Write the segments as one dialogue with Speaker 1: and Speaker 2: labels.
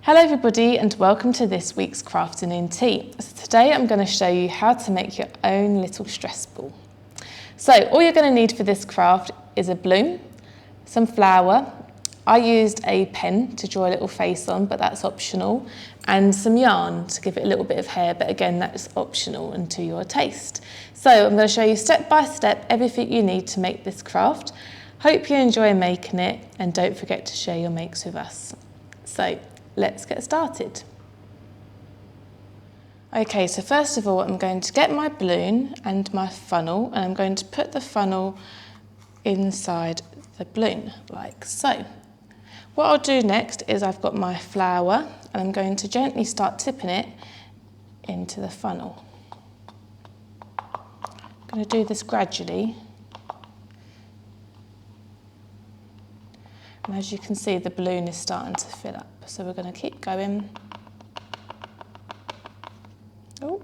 Speaker 1: Hello everybody and welcome to this week's Crafternoon tea. So today I'm going to show you how to make your own little stress ball. So all you're going to need for this craft is a bloom, some flour. I used a pen to draw a little face on, but that's optional, and some yarn to give it a little bit of hair, but again that's optional and to your taste. So I'm going to show you step by step everything you need to make this craft. Hope you enjoy making it and don't forget to share your makes with us. So let's get started. Okay, so first of all, I'm going to get my balloon and my funnel, and I'm going to put the funnel inside the balloon, like so. What I'll do next is I've got my flour, and I'm going to gently start tipping it into the funnel. I'm going to do this gradually. And as you can see, the balloon is starting to fill up. So we're going to keep going. Oh.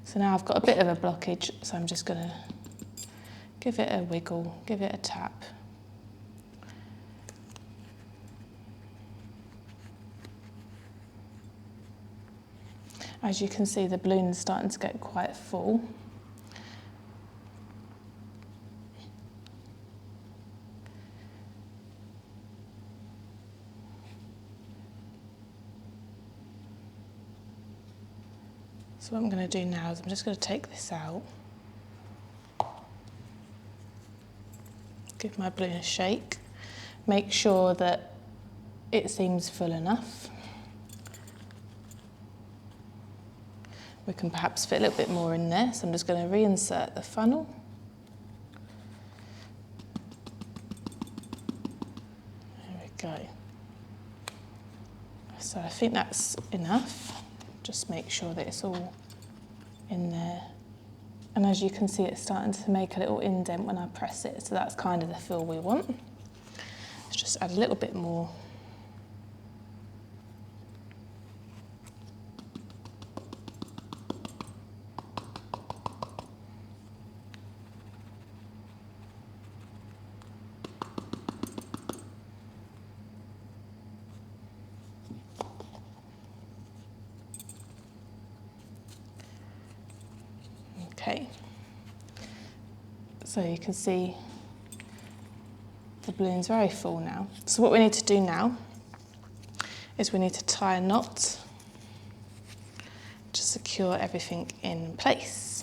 Speaker 1: So now I've got a bit of a blockage, so I'm just going to give it a wiggle, give it a tap. As you can see, the balloon is starting to get quite full. So what I'm going to do now is I'm just going to take this out, give my balloon a shake, make sure that it seems full enough. We can perhaps fit a little bit more in there, so I'm just going to reinsert the funnel. There we go. So I think that's enough. Just make sure that it's all in there. And as you can see, it's starting to make a little indent when I press it, so that's kind of the feel we want. Let's just add a little bit more. Okay, so you can see the balloon's very full now. So what we need to do now is we need to tie a knot to secure everything in place.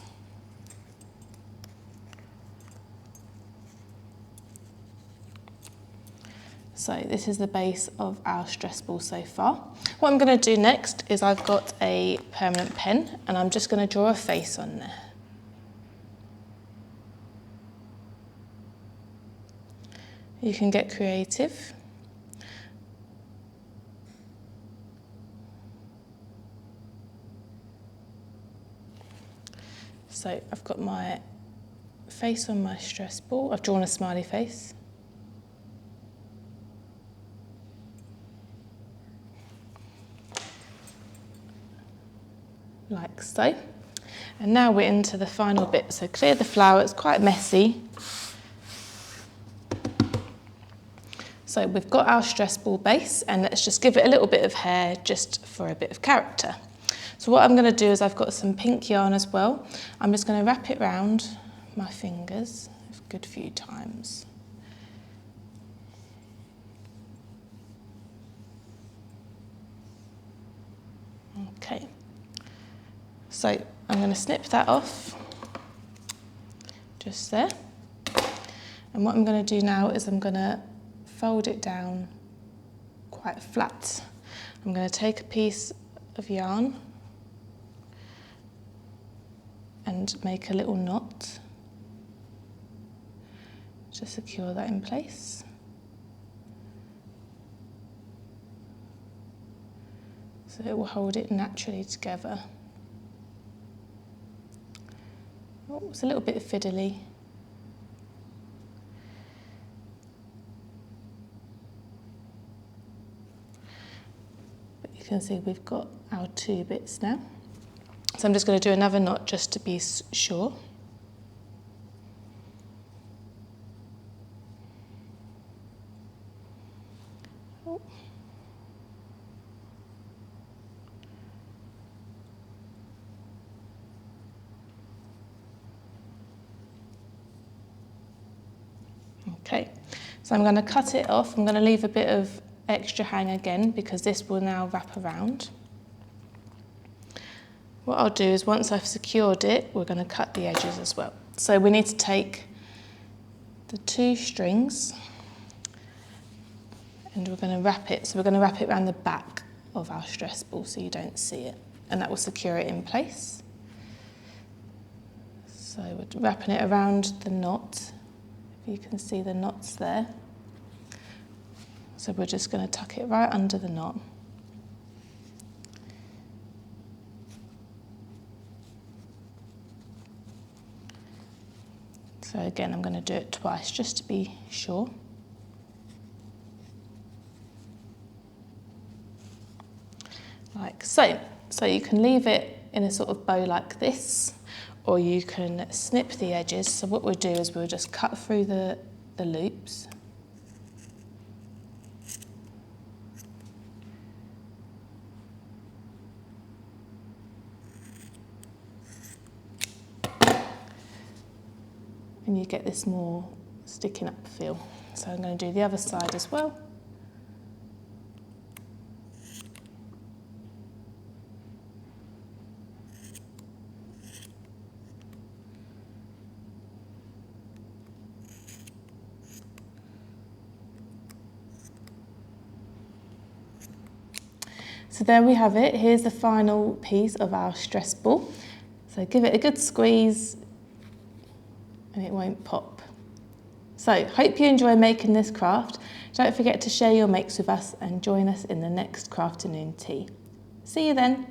Speaker 1: So this is the base of our stress ball so far. What I'm going to do next is I've got a permanent pen and I'm just going to draw a face on there. You can get creative. So I've got my face on my stress ball. I've drawn a smiley face. Like so. And now we're into the final bit. So clear the flour, it's quite messy. So we've got our stress ball base, and let's just give it a little bit of hair just for a bit of character. So what I'm going to do is I've got some pink yarn as well. I'm just going to wrap it round my fingers a good few times. Okay, so I'm going to snip that off, just there. And what I'm going to do now is I'm going to fold it down quite flat. I'm going to take a piece of yarn and make a little knot to secure that in place. So it will hold it naturally together. Oh, it's a little bit fiddly. You can see we've got our two bits now. So I'm just going to do another knot just to be sure. Oh. Okay, so I'm going to cut it off. I'm going to leave a bit of extra hang again because this will now wrap around. What I'll do is once I've secured it, we're going to cut the edges as well. So we need to take the 2 strings and we're going to wrap it. So we're going to wrap it around the back of our stress ball so you don't see it, and that will secure it in place. So we're wrapping it around the knot. If you can see the knots there. So we're just going to tuck it right under the knot. So again, I'm going to do it twice just to be sure. Like so. So you can leave it in a sort of bow like this, or you can snip the edges. So what we'll do is we'll just cut through the loops. And you get this more sticking up feel. So I'm going to do the other side as well. So there we have it. Here's the final piece of our stress ball. So give it a good squeeze and it won't pop. So hope you enjoy making this craft. Don't forget to share your makes with us and join us in the next Crafternoon tea. See you then.